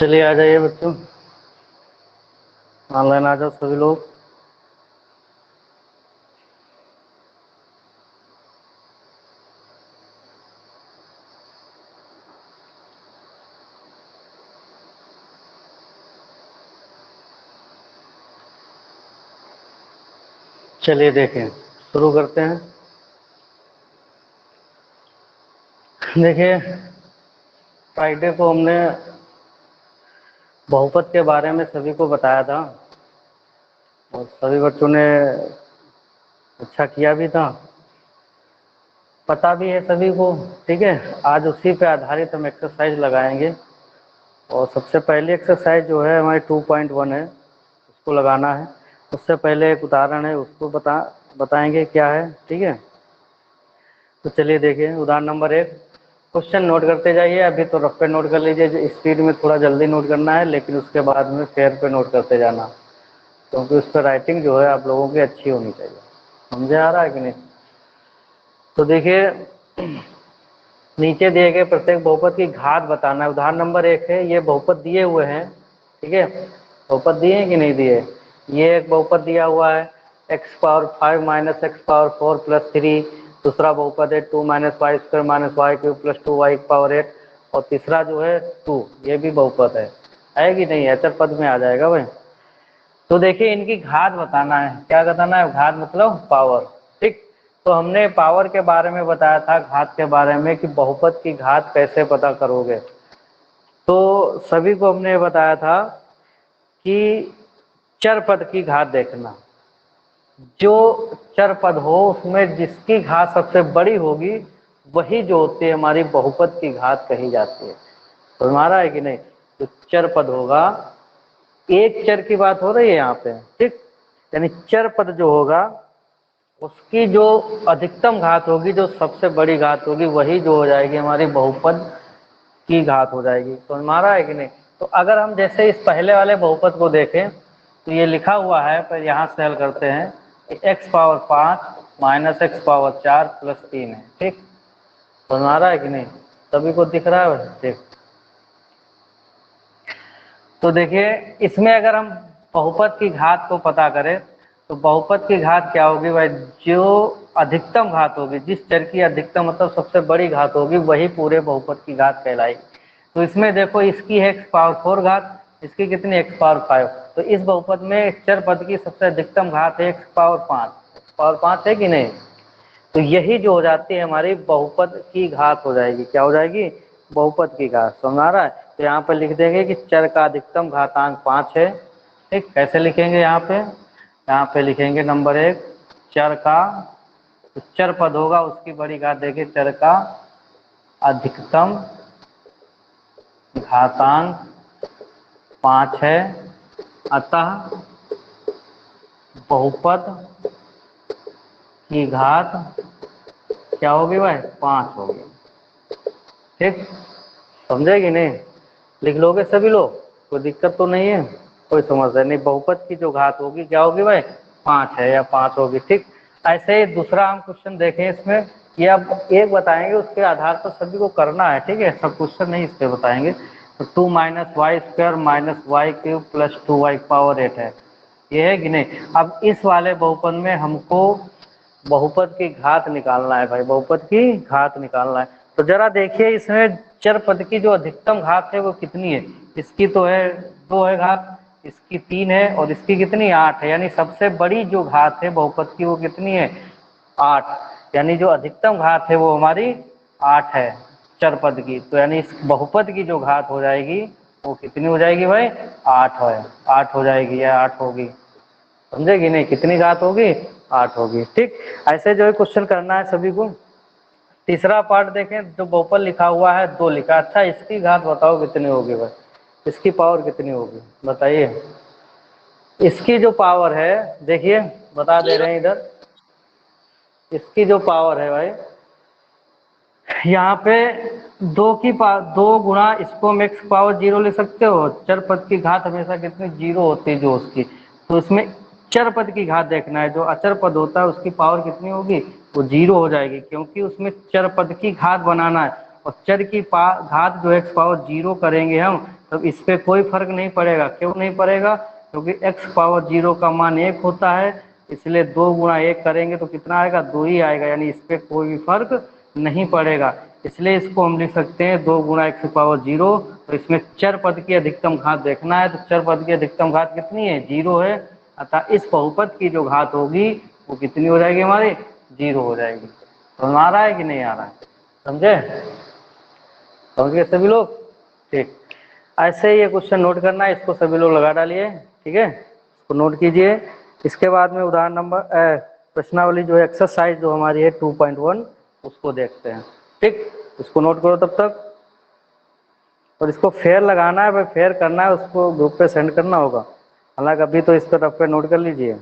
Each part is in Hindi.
चलिए आ जाइए बच्चों, ऑनलाइन आ जाओ सभी लोग। चलिए देखें, शुरू करते हैं। देखिए, फ्राइडे को हमने बहुपद के बारे में सभी को बताया था और सभी बच्चों ने अच्छा किया भी था, पता भी है सभी को। ठीक है, आज उसी पे आधारित हम एक्सरसाइज लगाएंगे और सबसे पहली एक्सरसाइज जो है हमारी 2.1 है, उसको लगाना है। उससे पहले एक उदाहरण है, उसको बताएंगे क्या है। ठीक है, तो चलिए देखिए उदाहरण नंबर 1। क्वेश्चन नोट करते जाइए, अभी तो रफ पे नोट कर लीजिए, स्पीड में थोड़ा जल्दी नोट करना है, लेकिन उसके बाद में फेयर पे नोट करते जाना, क्योंकि उस पर राइटिंग जो है आप लोगों की अच्छी होनी चाहिए। समझे आ रहा है कि नहीं? तो देखिए, नीचे दिए गए प्रत्येक बहुपद की घात बताना है। उदाहरण नंबर 1 है, ये बहुपद दिए हुए हैं। ठीक है, बहुपद दिए हैं कि नहीं दिए? ये एक बहुपद दिया हुआ है x power 5 minus x power 4 plus 3। दूसरा बहुपद है 2 minus Y square minus Y cube plus 2 Y power 8। और तीसरा जो है 2, ये भी बहुपद है कि नहीं? अचर पद में आ जाएगा भाई। तो देखिए, इनकी घात बताना है। क्या बताना है? घात मतलब पावर। ठीक, तो हमने पावर के बारे में बताया था, घात के बारे में कि बहुपद की घात कैसे पता करोगे। तो सभी को हमने बताया था कि चर पद की घात देखना, जो चर पद हो उसमें जिसकी घात सबसे बड़ी होगी वही जो होती है हमारी बहुपद की घात कही जाती है। तो हमारा है कि नहीं? जो चर पद होगा, एक चर की बात हो रही है यहाँ पे। ठीक, यानी चर पद जो होगा उसकी जो अधिकतम घात होगी, जो सबसे बड़ी घात होगी, वही जो हो जाएगी हमारी बहुपद की घात हो जाएगी। तो हमारा है कि नहीं? तो अगर हम जैसे इस पहले वाले बहुपद को देखें तो ये लिखा हुआ है, पर यहाँ से हल करते हैं कि x power 5 minus x power 4 plus 3 है। ठीक, तो हमारा है कि नहीं? सभी को दिख रहा है? ठीक, तो देखिए इसमें अगर हम बहुपद की घात को पता करें तो बहुपद की घात क्या होगी भाई? जो अधिकतम घात होगी, जिस चर की अधिकतम मतलब सबसे बड़ी घात होगी, वही पूरे बहुपद की घात कहलाएगी। तो इसमें देखो, इसकी है x पावर 4 घात, इसकी कितनी? x power 5। तो इस बहुपद में चर पद की सबसे अधिकतम घात है x पावर 5। x पावर 5 है कि नहीं? तो यही जो हो जाती है हमारी बहुपद की घात हो जाएगी। क्या हो जाएगी? बहुपद की घात। समझ आ रहा है? तो यहाँ पर लिख देंगे कि चर का अधिकतम घातांक 5 है। ठीक, कैसे लिखेंगे यहाँ पे? यहाँ पे लिखेंगे नंबर 1, चर का, तो चर पद होगा उसकी बड़ी घात देखिए, चर का अधिकतम घातांक 5 है, अतः बहुपद की घात क्या होगी भाई? 5 होगी। ठीक, समझे कि नहीं? लिख लोगे सभी लोग? कोई दिक्कत तो नहीं है? कोई समस्या नहीं। बहुपद की जो घात होगी क्या होगी भाई? 5 है या 5 होगी। ठीक, ऐसे ही दूसरा हम क्वेश्चन देखें इसमें, ये अब एक बताएंगे, उसके आधार पर सभी को करना है। ठीक है, सब क्वेश्चन नहीं इस पे बताएंगे। तो 2 minus Y square minus Y cube plus 2 Y power 8 है, ये है कि नहीं? अब इस वाले बहुपद में हमको बहुपद की घात निकालना है भाई, बहुपद की घात निकालना है। तो जरा देखिए इसमें चर पद की जो अधिकतम घात है वो कितनी है? इसकी तो है 2 है घात, इसकी 3 है और इसकी कितनी? 8 है। यानी सबसे बड़ी जो घात है बहुपद की वो कितनी है? 8। यानी जो अधिकतम घात है वो हमारी 8 है चर पद की। तो यानी इस बहुपद की जो घात हो जाएगी वो कितनी हो जाएगी भाई? 8 है, 8 हो जाएगी या 8 होगी। समझे कि नहीं? कितनी घात होगी? 8 होगी। ठीक, ऐसे जो है क्वेश्चन करना है सभी को। तीसरा पार्ट देखें, जो बहुपद लिखा हुआ है 2 लिखा। अच्छा, इसकी घात बताओ कितनी होगी भाई? इसकी पावर कितनी होगी बताइए? इसकी जो पावर है, देखिए बता दे रहे हैं इधर, इसकी जो पावर है भाई, यहाँ पे 2 गुणा इसको हम x पावर 0 ले सकते हो। चर पद की घात हमेशा कितनी? 0 होती है जो उसकी। तो इसमें चर पद की घात देखना है, जो अचर पद होता है उसकी पावर कितनी होगी? वो 0 हो जाएगी, क्योंकि उसमें चर पद की घात बनाना है। और चर की घात जो x पावर 0 करेंगे हम, तो इस पे कोई फर्क नहीं पड़ेगा। क्यों नहीं पड़ेगा? क्योंकि x पावर 0 का मान 1 होता है, इसलिए 2 गुणा 1 करेंगे तो कितना आएगा? 2 ही आएगा, यानी इस पे कोई भी फर्क नहीं पड़ेगा। इसलिए इसको हम लिख सकते हैं 2 गुणा x पावर 0। तो इसमें चर पद की अधिकतम घात देखना है, तो चर पद की अधिकतम घात कितनी है? 0 है। अतः इस बहुपद की जो घात होगी वो कितनी हो जाएगी हमारी? 0 हो जाएगी। तो आ रहा है कि नहीं आ रहा है? समझे? समझ गए सभी लोग? ठीक, ऐसे ही ये क्वेश्चन नोट करना है, इसको सभी लोग लगा डालिए। ठीक है, इसको नोट कीजिए। इसके बाद में उदाहरण नंबर प्रश्नावली जो है, एक्सरसाइज जो हमारी है 2.1, उसको देखते हैं। ठीक, इसको नोट करो तब तक। और इसको फेयर लगाना है भाई, फेयर करना है, उसको ग्रुप पे सेंड करना होगा। हालांकि अभी तो इस तरफ पे नोट कर लीजिए।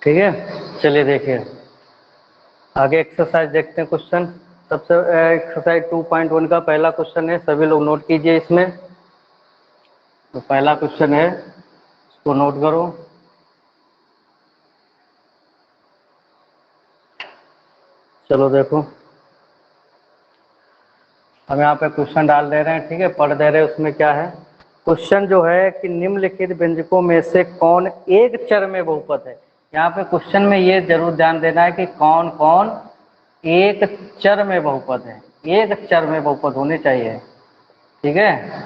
ठीक है, चलिए देखिए आगे एक्सरसाइज देखते हैं। क्वेश्चन सबसे एक्सरसाइज 2.1 का पहला क्वेश्चन है, सभी लोग नोट कीजिए इसमें। तो पहला क्वेश्चन है, इसको नोट करो। चलो देखो, हम यहाँ पे क्वेश्चन डाल दे रहे हैं। ठीक है, पढ़ दे रहे हैं। उसमें क्या है क्वेश्चन जो है कि निम्नलिखित व्यंजकों में से कौन एक चर में बहुपद है। यहाँ पे क्वेश्चन में ये जरूर ध्यान देना है कि कौन कौन एक चर में बहुपद है। एक चर में बहुपद होने चाहिए। ठीक है,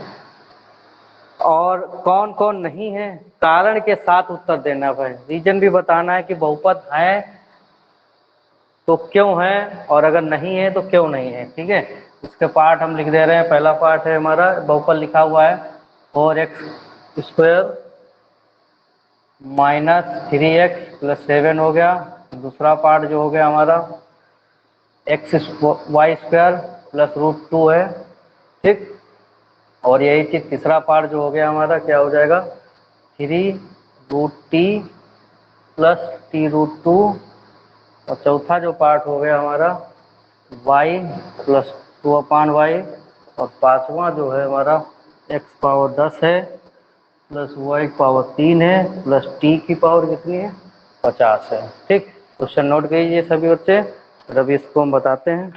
और कौन कौन नहीं है, कारण के साथ उत्तर देना है। रीजन भी बताना है कि बहुपद है तो क्यों है, और अगर नहीं है तो क्यों नहीं है। ठीक है, इसके पार्ट हम लिख दे रहे हैं। पहला पार्ट है हमारा, बहुपद लिखा हुआ है 4x² -3x+7 हो गया। दूसरा पार्ट जो हो गया हमारा x² +√2 है। ठीक, और यही चीज तीसरा पार्ट जो हो गया हमारा क्या हो जाएगा? 3√t+t√2। और चौथा जो पार्ट हो गया हमारा y+2/y। और पांचवा जो है हमारा x पावर 10 है +y पावर 3 है +t की पावर कितनी है? 50 है। ठीक, क्वेश्चन नोट कीजिए सभी बच्चे। और अभी इसको हम बताते हैं।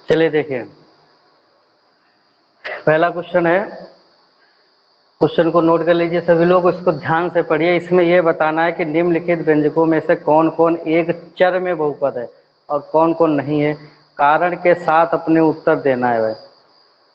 चलिए देखिए, पहला क्वेश्चन है, क्वेश्चन को नोट कर लीजिए सभी लोग, इसको ध्यान से पढ़िए। इसमें यह बताना है कि निम्नलिखित व्यंजकों में से कौन कौन एक चर में बहुपद है और कौन कौन नहीं है। कारण के साथ अपने उत्तर देना है भाई।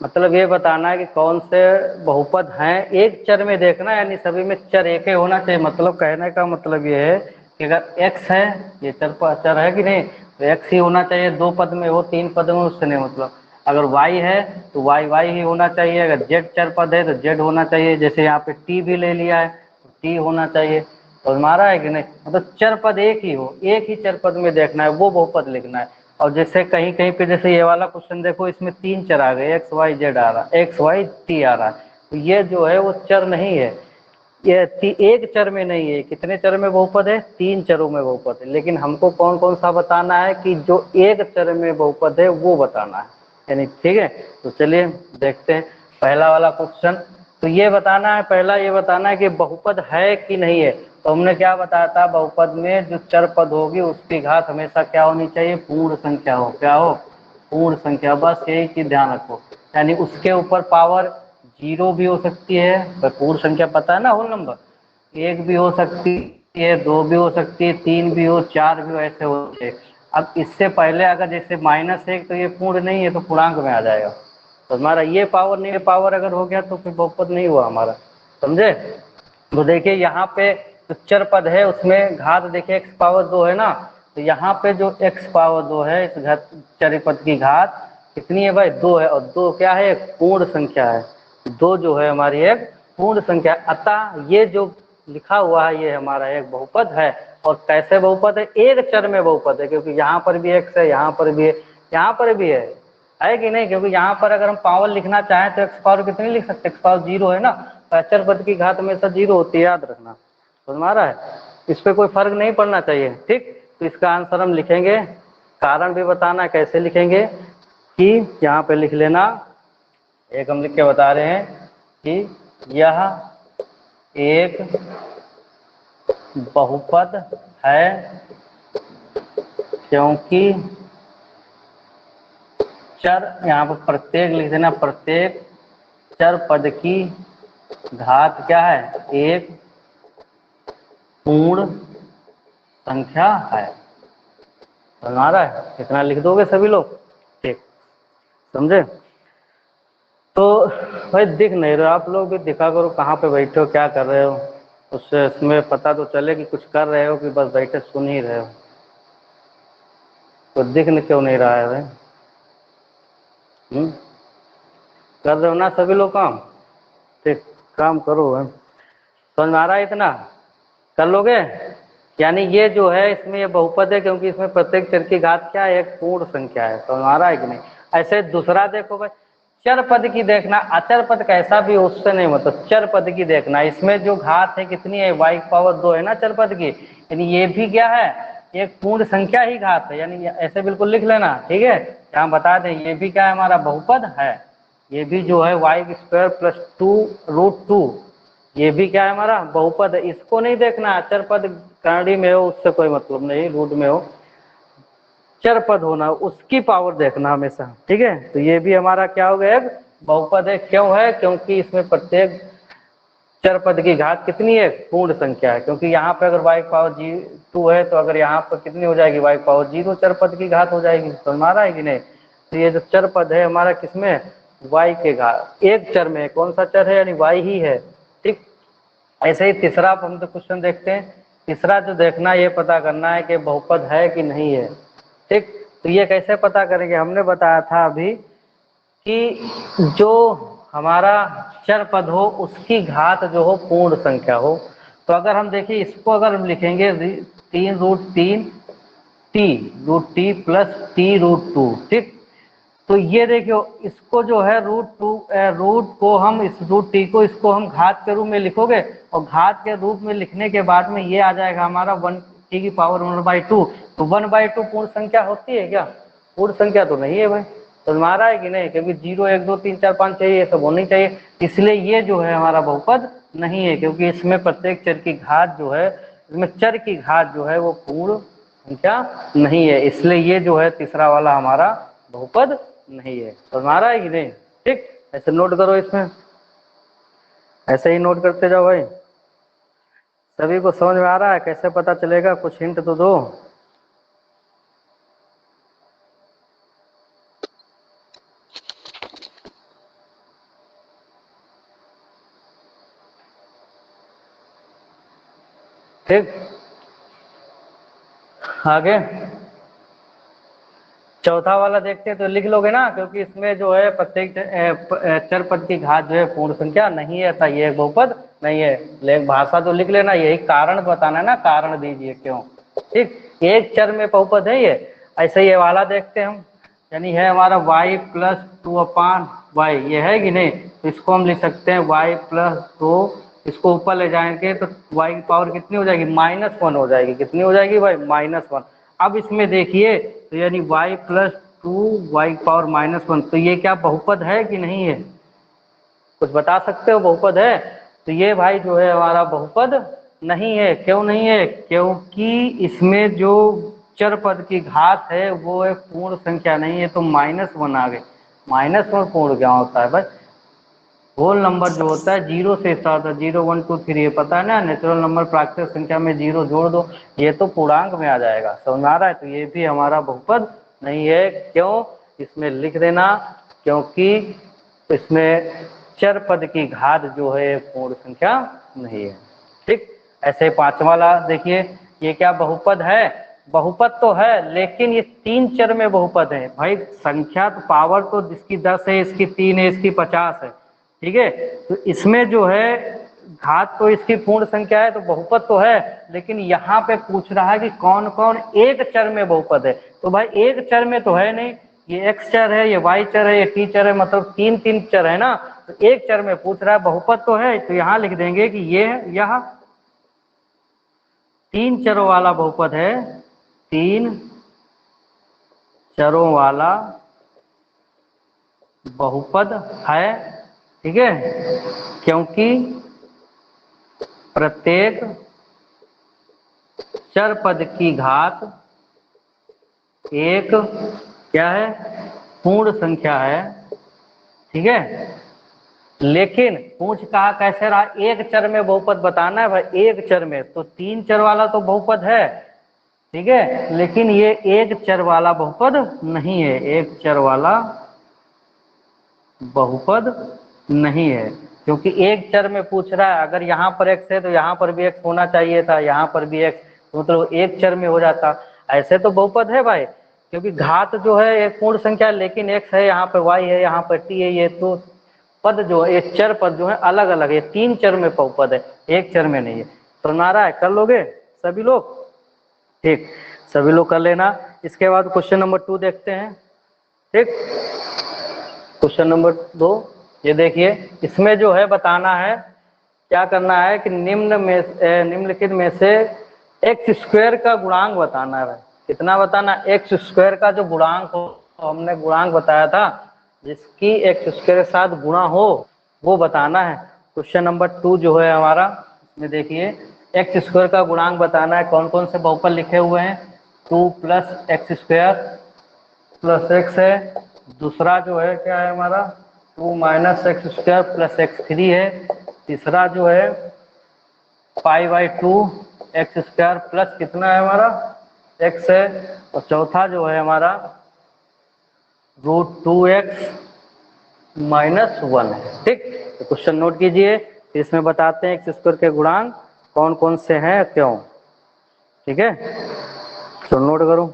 मतलब ये बताना है कि कौन से बहुपद हैं, एक चर में देखना है, यानी सभी में चर एक ही होना चाहिए। मतलब कहने का मतलब ये है कि अगर x है, ये चर है कि नहीं, तो x ही होना चाहिए, दो पद में हो तीन पद में उससे नहीं मतलब। अगर y है तो y ही होना चाहिए, अगर z चर पद है तो z होना चाहिए, जैसे यहाँ पे t भी ले लिया है तो t होना चाहिए। तो हमारा है कि नहीं, मतलब चर पद एक ही हो, एक ही चर पद में देखना है, वो बहुपद लिखना है। और जैसे कहीं कहीं पे जैसे ये वाला क्वेश्चन देखो, इसमें तीन चर आ गए, x y z आ रहा है, x y t आ रहा है, तो ये जो है वो चर नहीं है, ये एक चर में नहीं है। कितने चर में बहुपद है, तीन चरों में बहुपद है। लेकिन हमको कौन कौन सा बताना है कि जो एक चर में बहुपद है वो बताना है, यानी ठीक है। तो चलिए देखते हैं पहला वाला क्वेश्चन। तो ये बताना है, पहला ये बताना है कि बहुपद है कि नहीं है। तो हमने क्या बताया था, बहुपद में जो चर पद होगी उसकी घात हमेशा क्या होनी चाहिए, पूर्ण संख्या हो। क्या हो, पूर्ण संख्या, बस यही चीज ध्यान रखो। यानी उसके ऊपर पावर जीरो भी हो सकती है, पर पूर्ण संख्या पता है ना, होल नंबर, एक भी हो सकती है, दो भी हो सकती है, तीन भी हो, चार भी हो, ऐसे होते हैं। अब इससे पहले अगर जैसे -1 तो ये पूर्ण नहीं है, तो पूर्णांक में आ जाएगा। तो हमारा ये पावर नहीं, ये पावर अगर हो गया तो फिर बहुपद नहीं हुआ हमारा, समझे। तो देखिए यहाँ पे जो चर पद है उसमें घात देखिए x पावर 2 है ना, तो यहाँ पे जो x पावर 2 है इस चर पद की घात कितनी है भाई, 2 है। और 2 क्या है, एक पूर्ण संख्या है, 2 जो है हमारी एक पूर्ण संख्या। अतः ये जो लिखा हुआ है ये हमारा एक बहुपद है। और कैसे बहुपद है, एक चर में बहुपद है, क्योंकि यहाँ पर भी x है, यहाँ पर भी है, यहाँ पर भी है कि नहीं। क्योंकि यहाँ पर अगर हम पावर लिखना चाहें तो x पावर कितनी लिख सकते हैं, x पावर 0 है ना, तो अचर पद की घात हमेशा 0 होती है, याद रखना। समझ में आ रहा है, इस पर कोई फर्क नहीं पड़ना चाहिए, ठीक। तो इसका आंसर हम लिखेंगे, कारण भी बताना कैसे लिखेंगे, कि यहाँ पे लिख लेना, एक हम लिख के बता रहे हैं कि यह एक बहुपद है क्योंकि चर, यहाँ पर प्रत्येक लिख देना, प्रत्येक चर पद की घात क्या है, एक पूर्ण संख्या है। समझ आ रहा है, इतना लिख दोगे सभी लोग, ठीक, समझे। तो भाई दिख नहीं रहे, आप लोग भी दिखा करो कहाँ पे बैठे हो, क्या कर रहे हो, उससे इसमें पता तो चले कि कुछ कर रहे हो कि बस बैठे सुन ही रहे हो। तो दिख क्यों नहीं रहा है भाई, कर रहे हो ना सभी लोग काम, ठीक, काम करो भाई। समझ में आ रहा है, इतना कर लोगे। यानी ये जो है इसमें ये बहुपद है क्योंकि इसमें प्रत्येक चर की घात क्या है, एक पूर्ण संख्या है। समझ में आ रहा है कि नहीं। ऐसे दूसरा देखो भाई, चर पद की देखना, अचर पद कैसा भी उससे नहीं, मतलब चर पद की देखना, इसमें जो घात है कितनी है, y पावर 2 है ना चर पद की, यानी ये भी क्या है, एक पूर्ण संख्या ही घात है, यानी ऐसे बिल्कुल लिख लेना, ठीक है। यहाँ बता दें ये भी क्या है, हमारा बहुपद है, ये भी जो है y² + 2√2, ये भी क्या है हमारा बहुपद है। इसको नहीं देखना, अचर पद करणी में हो उससे कोई मतलब नहीं, रूट में हो, चर पद होना उसकी पावर देखना हमेशा, ठीक है। तो ये भी हमारा क्या हो गया, एक बहुपद है। क्यों है, क्योंकि इसमें प्रत्येक चर पद की घात कितनी है, पूर्ण संख्या है। क्योंकि यहाँ पे अगर y पावर 2 है तो अगर यहाँ पर कितनी हो जाएगी, y पावर 0 चर पद की घात हो जाएगी। तो हमारा है कि नहीं। तो ये जो चर पद है हमारा किसमें, y के घात, एक चर में, कौन सा चर है, यानी y ही है, ठीक। ऐसे ही तीसरा हम तो क्वेश्चन देखते हैं। तीसरा जो देखना, ये पता करना है कि बहुपद है कि नहीं है, ठीक। तो ये कैसे पता करेंगे, हमने बताया था अभी कि जो हमारा चर पद हो उसकी घात जो हो पूर्ण संख्या हो। तो अगर हम देखिए इसको अगर हम लिखेंगे 3√3 t + t√2, ठीक। तो ये देखियो, इसको जो है रूट को हम, इस √t को, इसको हम घात के रूप में लिखोगे, और घात के रूप में लिखने के बाद में ये आ जाएगा हमारा 1t की पावर 1/2। तो 1/2 पूर्ण संख्या होती है क्या, पूर्ण संख्या तो नहीं है भाई। तो हमारा है कि नहीं, क्योंकि 0 1 2 3 4 5 6 ये सब होनी चाहिए, इसलिए ये जो है हमारा बहुपद नहीं है, क्योंकि इसमें प्रत्येक चर की घात जो है, इसमें चर की घात जो है वो पूर्ण संख्या नहीं है, इसलिए ये जो है तीसरा वाला हमारा बहुपद नहीं है। तो हमारा है कि नहीं, ठीक। ऐसे नोट करो, इसमें ऐसे ही नोट करते जाओ भाई। सभी को समझ में आ रहा है, कैसे पता चलेगा, कुछ हिंट तो दो। ठीक, आगे चौथा वाला देखते हैं तो लिख लोगे ना, क्योंकि इसमें जो है प्रत्येक चर पद की घात जो है पूर्ण संख्या नहीं है, था ये बहुपद नहीं है। लेकिन भाषा तो लिख लेना, यही कारण बताना है ना, कारण दीजिए क्यों। ठीक, एक चर में बहुपद है ये। ऐसे ये वाला देखते हैं हम, यानी है हमारा y प्लस 2/y, ये है कि नहीं, तो इसको हम लिख सकते हैं y प्लस 2, इसको ऊपर ले जाएंगे तो y की पावर कितनी हो जाएगी, -1 हो जाएगी। कितनी हो जाएगी भाई, -1। अब इसमें देखिए तो यानी y प्लस 2 y की पावर -1, तो ये क्या बहुपद है कि नहीं है, कुछ बता सकते हो बहुपद है? तो ये भाई जो है हमारा बहुपद नहीं है। क्यों नहीं है, क्योंकि इसमें जो चर पद की घात है वो एक पूर्ण संख्या नहीं है, तो -1 आ गए। -1 पूर्ण क्या होता है भाई, होल नंबर जो होता है जीरो से स्टार्ट होता है, 0 1 2 3, ये पता है ना, नेचुरल नंबर प्राकृतिक संख्या में 0 जोड़ दो, ये तो पूर्णांक में आ जाएगा, समझ में आ रहा है? तो ये भी हमारा बहुपद नहीं है। क्यों, इसमें लिख देना, क्योंकि इसमें चर पद की घात जो है पूर्ण संख्या नहीं है। ठीक, ऐसे पांचवा वाला देखिए, ये क्या बहुपद है, बहुपद तो है लेकिन ये 3 चर में बहुपद है भाई। संख्या तो पावर तो जिसकी 10 है, इसकी 3 है, इसकी 50 है, ठीक है। तो इसमें जो है घात तो इसकी पूर्ण संख्या है, तो बहुपद तो है, लेकिन यहाँ पे पूछ रहा है कि कौन कौन एक चर में बहुपद है। तो भाई एक चर में तो है नहीं, ये x चर है, ये y चर है, ये t चर है, मतलब 3 चर है ना। तो एक चर में पूछ रहा है, बहुपद तो है, तो यहाँ लिख देंगे कि ये यह 3 चरों वाला बहुपद है, 3 चरों वाला बहुपद है, ठीक है। क्योंकि प्रत्येक चर पद की घात एक क्या है, पूर्ण संख्या है, ठीक है। लेकिन पूछ कहा कैसे रहा, एक चर में बहुपद बताना है भाई, एक चर में, तो 3 चर वाला तो बहुपद है, ठीक है, लेकिन ये एक चर वाला बहुपद नहीं है, एक चर वाला बहुपद नहीं है, क्योंकि एक चर में पूछ रहा है। अगर यहाँ पर x है तो यहाँ पर भी x होना चाहिए था, यहाँ पर भी x, मतलब एक चर में हो जाता। ऐसे तो बहुपद है भाई, क्योंकि घात जो है एक पूर्ण संख्या है, लेकिन x है, यहाँ पे y है, यहाँ पर t है, ये तो पद जो है, एक चर पद जो है अलग अलग है, 3 चर में बहुपद है, एक चर में नहीं है। तो नारा है, कर लोगे सभी लोग? ठीक, सभी लोग कर लेना। इसके बाद क्वेश्चन नंबर 2 देखते हैं। ठीक, क्वेश्चन नंबर 2, ये देखिए, इसमें जो है बताना है, क्या करना है कि निम्नलिखित में से एक्स स्क्वायर का गुणांक बताना है। कितना बताना, एक्स स्क्वायर का जो गुणांक हो, तो हमने गुणांक बताया था, जिसकी एक्स स्क्वायर के साथ गुणा हो वो बताना है। क्वेश्चन नंबर 2 जो है हमारा, इसमें देखिए एक्स स्क्वायर का गुणांक बताना है। कौन कौन से बहुपद लिखे हुए हैं, 2 + x² + x है, दूसरा जो है क्या है हमारा 2 - x² + x3 है, तीसरा जो है π/2 x² प्लस कितना है हमारा x है, और चौथा जो है हमारा √2x - 1 है। ठीक, तो क्वेश्चन नोट कीजिए, इसमें बताते हैं एक्स स्क्वायर के गुणांक कौन कौन से हैं, क्यों। ठीक है, तो नोट करो।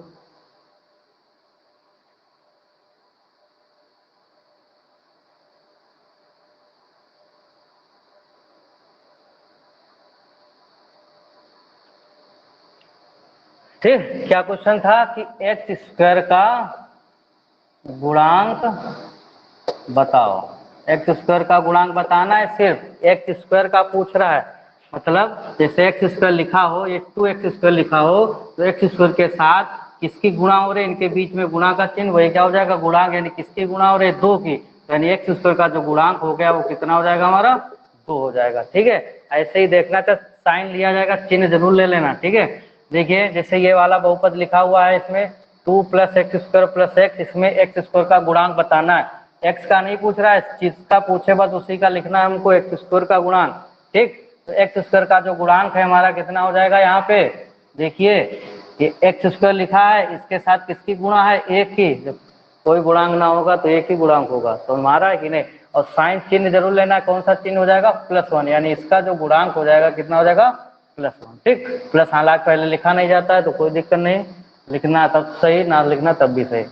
ठीक, क्या क्वेश्चन था कि एक्स स्क्वायर का गुणांक बताओ। एक्स स्क्वायर का गुणांक बताना है, सिर्फ एक्स स्क्वायर का पूछ रहा है। मतलब जैसे एक्स स्क्वायर लिखा हो, ये 2x² लिखा हो, तो एक्स स्क्वायर के साथ किसकी गुणा हो रहे, इनके बीच में गुणा का चिन्ह, वही क्या हो जाएगा, गुणांक, यानी किसकी गुणा हो रहे, 2 की, यानी एक्स स्क्वायर का जो गुणांक हो गया वो कितना हो जाएगा हमारा, 2 हो जाएगा। ठीक है, ऐसे ही देखना था, साइन लिया जाएगा, चिन्ह जरूर ले लेना। ठीक है, देखिए जैसे ये वाला बहुपद लिखा हुआ है, इसमें 2 + x² + x, इसमें एक्स स्क्वायर का गुणांक बताना है। एक्स का नहीं पूछ रहा है, जिसका पूछे बस उसी का लिखना है हमको, एक्स स्क्वायर का गुणांक। ठीक, तो एक्स स्क्वायर का जो गुणांक है हमारा कितना हो जाएगा, यहाँ पे देखिए ये एक्स स्क्वायर लिखा है, इसके साथ किसकी गुणा है, एक की, जब कोई गुणांक ना होगा तो एक ही गुणांक होगा, तो हमारा है कि नहीं। और साइन चिन्ह जरूर लेना है, कौन सा चिन्ह हो जाएगा, +1, यानी इसका जो गुणांक हो जाएगा कितना हो जाएगा, +1। ठीक, प्लस हालांकि पहले लिखा नहीं जाता है तो कोई दिक्कत नहीं, लिखना तब सही, ना लिखना तब भी सही।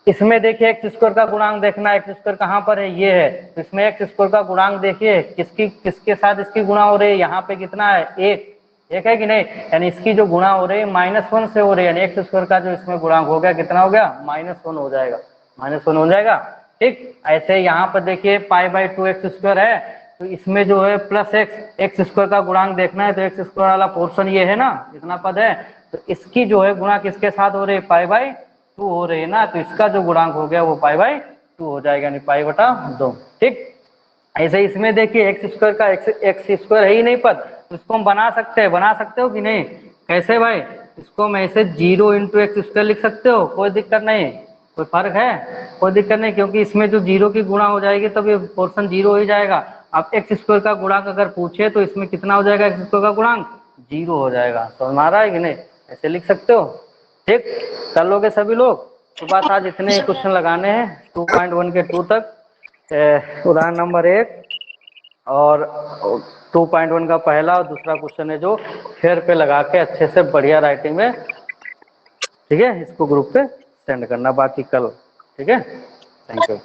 इसमें देखिए एक्स स्क्वायर का गुणांक देखना है, एक्स स्क्वायर कहाँ पर है, ये है, तो इसमें एक्स स्क्वायर का गुणांक देखिए किसके साथ इसकी गुणा हो रही है, यहाँ पे कितना है, एक है कि नहीं, यानी इसकी जो गुणा हो रही है -1 से हो रही है, यानी एक्स स्क्वायर का जो इसमें गुणांक हो गया कितना हो गया, -1 हो जाएगा, -1 हो जाएगा। ठीक, ऐसे यहाँ पर देखिए π/2 एक्स स्क्वायर है, तो इसमें जो है प्लस एक्स स्क्वायर का गुणांक देखना है, तो एक्स स्क्वायर वाला पोर्शन ये है ना, इतना पद है, तो इसकी जो है गुणा किसके साथ हो रही है, π/2 हो रही है ना, तो इसका जो गुणांक हो गया वो π/2 हो जाएगा, यानी π/2। ठीक, ऐसे इसमें देखिए एक्स स्क्वायर का एक्स स्क्वायर है ही नहीं पद, तो इसको हम बना सकते हैं, बना सकते हो कि नहीं, कैसे भाई, इसको हम ऐसे 0 × एक्स स्क्वायर लिख सकते हो, कोई दिक्कत नहीं, कोई फर्क है, कोई दिक्कत नहीं, क्योंकि इसमें जो 0 की गुणा हो जाएगी तब ये पोर्शन 0 हो जाएगा। अब एक्स स्क्वायर का गुणांक अगर पूछे तो इसमें कितना हो जाएगा, एक्स स्क्वायर का गुणांक 0 हो जाएगा, तो हमारा है कि नहीं, ऐसे लिख सकते हो। ठीक, कर लोगे सभी लोग, तो बस आज इतने ही क्वेश्चन लगाने हैं 2.1 के 2 तक, उदाहरण नंबर 1 और 2.1 का पहला और दूसरा क्वेश्चन है जो फेयर पे लगा के अच्छे से बढ़िया राइटिंग में, ठीक है, इसको ग्रुप पे सेंड करना, बाकी कल, ठीक है, थैंक यू।